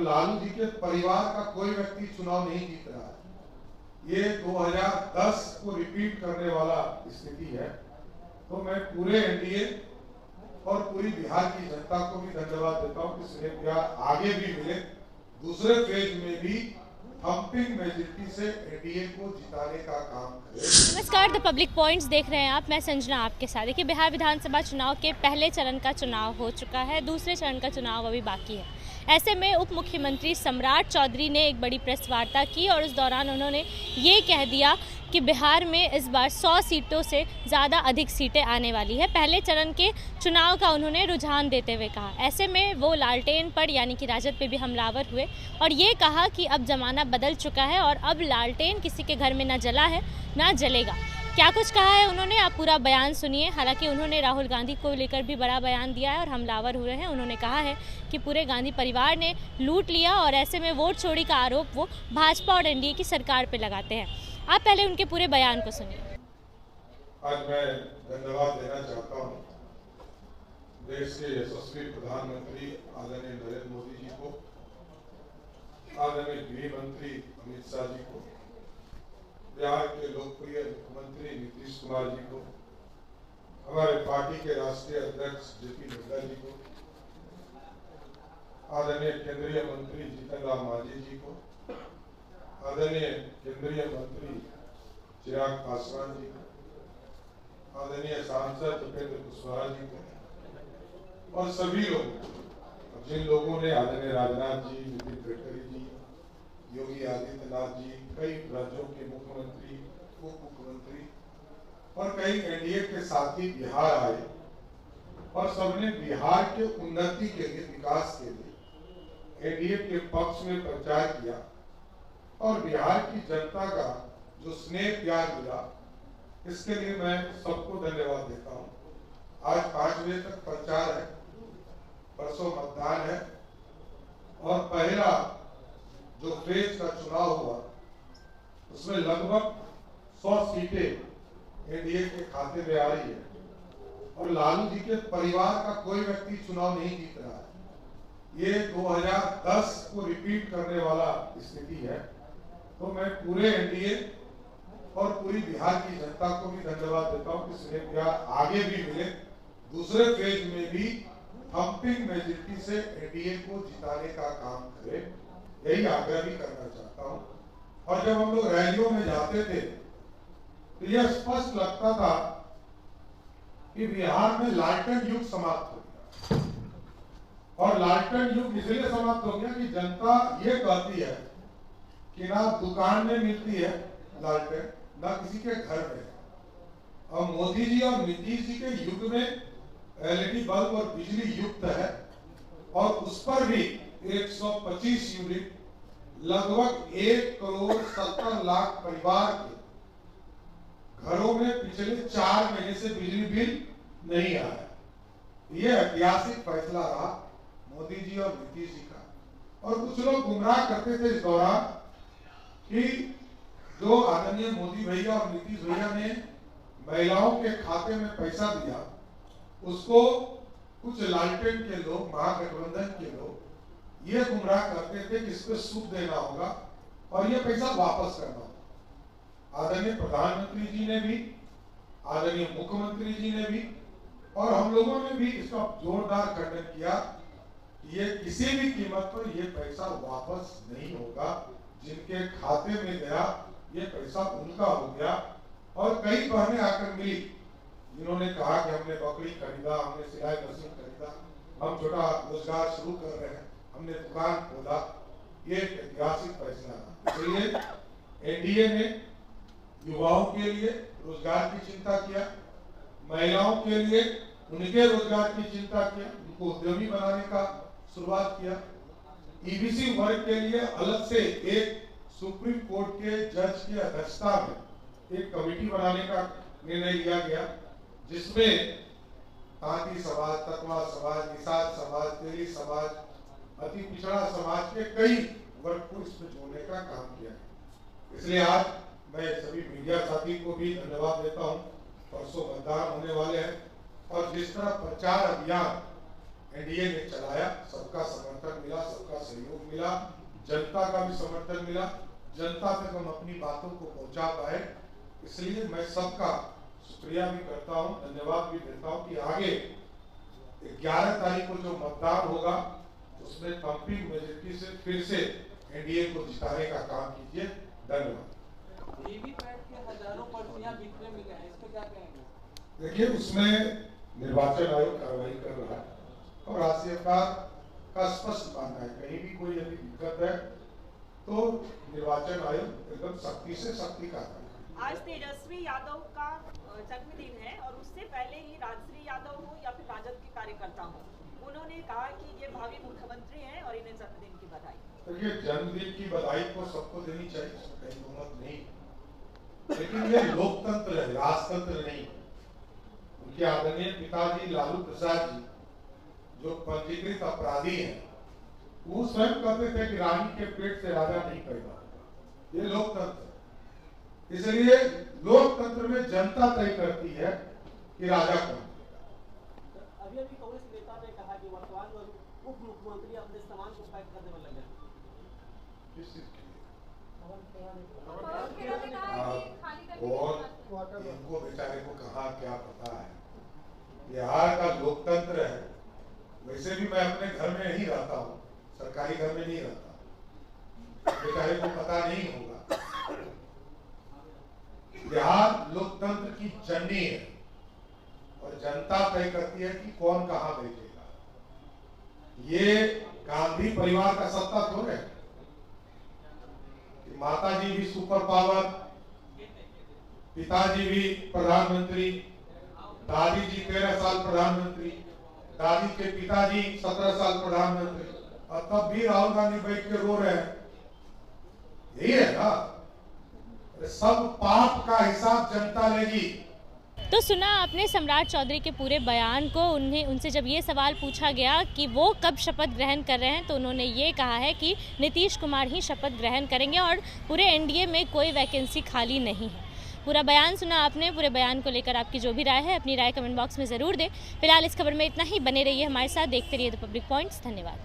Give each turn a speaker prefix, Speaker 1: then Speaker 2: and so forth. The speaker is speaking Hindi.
Speaker 1: लालू जी के परिवार का कोई व्यक्ति चुनाव नहीं जीत रहा है। ये 2010 को रिपीट करने वाला स्थिति है। तो मैं पूरे एनडीए और पूरी बिहार की जनता को भी धन्यवाद देता हूं कि स्नेह प्यार आगे भी मिले, दूसरे फेज में भी थम्पिंग मेजॉरिटी से एनडीए को जिताने का काम करें।
Speaker 2: नमस्कार, द पब्लिक पॉइंट्स देख रहे हैं आप। मैं संजना आपके साथ। देखिए, बिहार विधानसभा चुनाव के पहले चरण का चुनाव हो चुका है, दूसरे चरण का चुनाव अभी बाकी है। ऐसे में उप मुख्यमंत्री सम्राट चौधरी ने एक बड़ी प्रेस वार्ता की और उस दौरान उन्होंने ये कह दिया कि बिहार में इस बार 100 सीटों से ज़्यादा अधिक सीटें आने वाली है। पहले चरण के चुनाव का उन्होंने रुझान देते हुए कहा। ऐसे में वो लालटेन पर यानी कि राजद पे भी हमलावर हुए और ये कहा कि अब ज़माना बदल चुका है और अब लालटेन किसी के घर में ना जला है ना जलेगा। क्या कुछ कहा है उन्होंने, आप पूरा बयान सुनिए। हालांकि उन्होंने राहुल गांधी को लेकर भी बड़ा बयान दिया है और हमलावर हुए हैं। उन्होंने कहा है कि पूरे गांधी परिवार ने लूट लिया और ऐसे में वोट चोरी का आरोप वो भाजपा और एनडीए की सरकार पे लगाते हैं। आप पहले उनके पूरे बयान को सुनिए।
Speaker 1: आज मैं धन्यवाद देना चाहता हूँ देश के यशस्वी प्रधानमंत्री आदरणीय नरेंद्र मोदी जी को, आदरणीय गृह मंत्री अमित शाह जी को, बिहार के लोकप्रिय मुख्यमंत्री नीतीश कुमार जी को, हमारे पार्टी के राष्ट्रीय अध्यक्ष जेपी नड्डा जी को, आदरणीय केंद्रीय मंत्री जीतन राम मांझी जी को, आदरणीय केंद्रीय मंत्री चिराग पासवान जी को, आदरणीय सांसद उपेंद्र कुशवाहा जी को और सभी लोग, जिन लोगों ने आदरणीय राजनाथ जी, नितिन गडकरी जी, योगी आदित्यनाथ जी, कई राज्यों के मुख्यमंत्री, उप मुख्यमंत्री और कई एनडीए के साथी बिहार आए और सबने बिहार के उन्नति के लिए, विकास के लिए एनडीए के पक्ष में प्रचार किया और बिहार की जनता का जो स्नेह प्यार मिला, इसके लिए मैं सबको धन्यवाद देता हूं। आज 5 बजे तक प्रचार है, परसों मतदान है और पहला जो फेज का चुनाव हुआ उसमें लगभग 100 सीटें एनडीए के खाते में आ रही है और लालू जी के परिवार का कोई व्यक्ति चुनाव नहीं जीत रहा है। ये 2010 को रिपीट करने वाला स्थिति है। तो मैं पूरे एनडीए और पूरी बिहार की जनता को भी धन्यवाद देता हूं कि स्नेह प्यार आगे भी मिले, दूसरे फेज में भी थम्पिंग मेजॉरिटी से एनडीए को जिताने का काम करे, यही आग्रह भी करना चाहता हूं। और जब हम लोग रैलियों में जाते थे तो यह स्पष्ट लगता था कि बिहार में लालटेन युग समाप्त हो गया और लालटेन युग इसलिए समाप्त हो गया कि जनता ये कहती है कि ना दुकान में मिलती है लालटेन, ना किसी के घर में। और मोदी जी और नीतीश जी के युग में एलईडी बल्ब और बिजली युक्त है और उस पर भी 125 यूनिट, लगभग 1,70,00,000 परिवार के घरों में पिछले 4 महीने से बिजली बिल नहीं आया। यह ऐतिहासिक फैसला रहा मोदी जी और नीतीश जी का। और कुछ लोग गुमराह करते थे इस दौरान कि जो आदरणीय मोदी भैया और नीतीश भैया ने महिलाओं के खाते में पैसा दिया, उसको कुछ लालटेन के लोग, महागठबंधन के लोग ये गुमराह करते थे कि इस पे सूद देना होगा और ये पैसा वापस करना होगा। आदरणीय प्रधानमंत्री जी ने भी, आदरणीय मुख्यमंत्री जी ने भी और हम लोगों ने भी इसका जोरदार खंडन किया। ये किसी भी कीमत पर ये पैसा वापस नहीं होगा। जिनके खाते में गया ये पैसा उनका हो गया। और कई बहनें आकर मिली जिन्होंने कहा कि हमने बकरी खरीदा, हमने सिलाई मशीन खरीदा, हम छोटा रोजगार शुरू कर रहे हैं, हमने दुकान खोला। ये ऐतिहासिक फैसला था। इसलिए एनडीए ने युवाओं के लिए रोजगार की चिंता किया, महिलाओं के लिए उनके रोजगार की चिंता किया, उनको उद्यमी बनाने का शुरुआत किया। ईबीसी वर्ग के लिए अलग से एक सुप्रीम कोर्ट के जज की अध्यक्षता में एक कमेटी बनाने का निर्णय लिया गया, जिसमें तांती समाज, तकवा समाज, निषाद समाज, तेली समाज, अति पिछड़ा समाज के कई वर्ग को इसमें जोड़ने का काम किया है। इसलिए आज मैं सभी मीडिया साथी को भी धन्यवाद देता हूं। परसों मतदान होने वाले हैं और जिस तरह प्रचार अभियान एनडीए ने चलाया, सबका समर्थन मिला, सबका सहयोग मिला, जनता का भी समर्थन मिला, जनता तक हम अपनी बातों को पहुंचा पाए। इसलिए मैं सबका शुक्रिया भी करता हूं, धन्यवाद भी देता हूं कि आगे 11 तारीख को जो मतदान होगा उसमें पंपिंग मेजोरिटी से फिर से एनडीए को जिताने का काम कीजिए। धन्यवाद।
Speaker 3: वीवीपैट के हजारों पर्चियां बिखरे मिले हैं, इस पे क्या कहेंगे?
Speaker 1: देखिए, उसमें निर्वाचन आयोग कार्रवाई कर रहा है और राज्य सरकार का स्पष्ट मानना है कहीं भी कोई यदि दिक्कत है तो निर्वाचन आयोग एकदम सख्ती से सख्ती कार्रवाई।
Speaker 4: आज तेजस्वी यादव का जन्मदिन है और उससे पहले ही राजश्री यादव हो या फिर राजद के कार्यकर्ता हो, उन्होंने कहा कि ये भावी मुख्यमंत्री हैं और इन्हें जन्मदिन की बधाई।
Speaker 1: देखिए, जन्मदिन की बधाई को सबको देनी चाहिए, इसमें कहीं बहुमत नहीं, लेकिन ये लोकतंत्र है, राजतंत्र नहीं। उनके आदरणीय पिताजी लालू प्रसाद जी जो पंजीकृत अपराधी हैं, वो स्वयं कहते थे कि रानी के पेट से राजा नहीं पैदा होगा। ये लोकतंत्र, इसलिए लोकतंत्र में जनता तय करती है कि राजा कौन।
Speaker 3: अभी कांग्रेस नेता ने कहा कि वर्तमान में उप मुख्यमंत्री अपने सामान को पैक करने में लगे हैं।
Speaker 1: किस चीज के लिए? और इनको बेचारे को कहा क्या पता है। बिहार का लोकतंत्र है। वैसे भी मैं अपने घर में नहीं रहता हूँ, सरकारी घर में नहीं रहता, बेचारे को पता नहीं होगा। बिहार लोकतंत्र की जननी है और जनता तय करती है कि कौन कहां बैठेगा। ये गांधी परिवार का सत्ता थोड़ा है कि माता जी भी सुपर पावर, पिताजी भी प्रधानमंत्री, दादी जी 13 साल प्रधानमंत्री, दादी के पिताजी 17 साल प्रधानमंत्री, और तब भी राहुल गांधी बैठ के रो रहे हैं। यही है ना, सब पाप का हिसाब जनता लेगी।
Speaker 2: तो सुना आपने सम्राट चौधरी के पूरे बयान को। उनसे जब ये सवाल पूछा गया कि वो कब शपथ ग्रहण कर रहे हैं तो उन्होंने ये कहा है कि नीतीश कुमार ही शपथ ग्रहण करेंगे और पूरे एनडीए में कोई वैकेंसी खाली नहीं है। पूरा बयान सुना आपने। पूरे बयान को लेकर आपकी जो भी राय है अपनी राय कमेंट बॉक्स में ज़रूर दें। फिलहाल इस खबर में इतना ही। बने रहिए हमारे साथ, देखते रहिए द पब्लिक पॉइंट्स। धन्यवाद।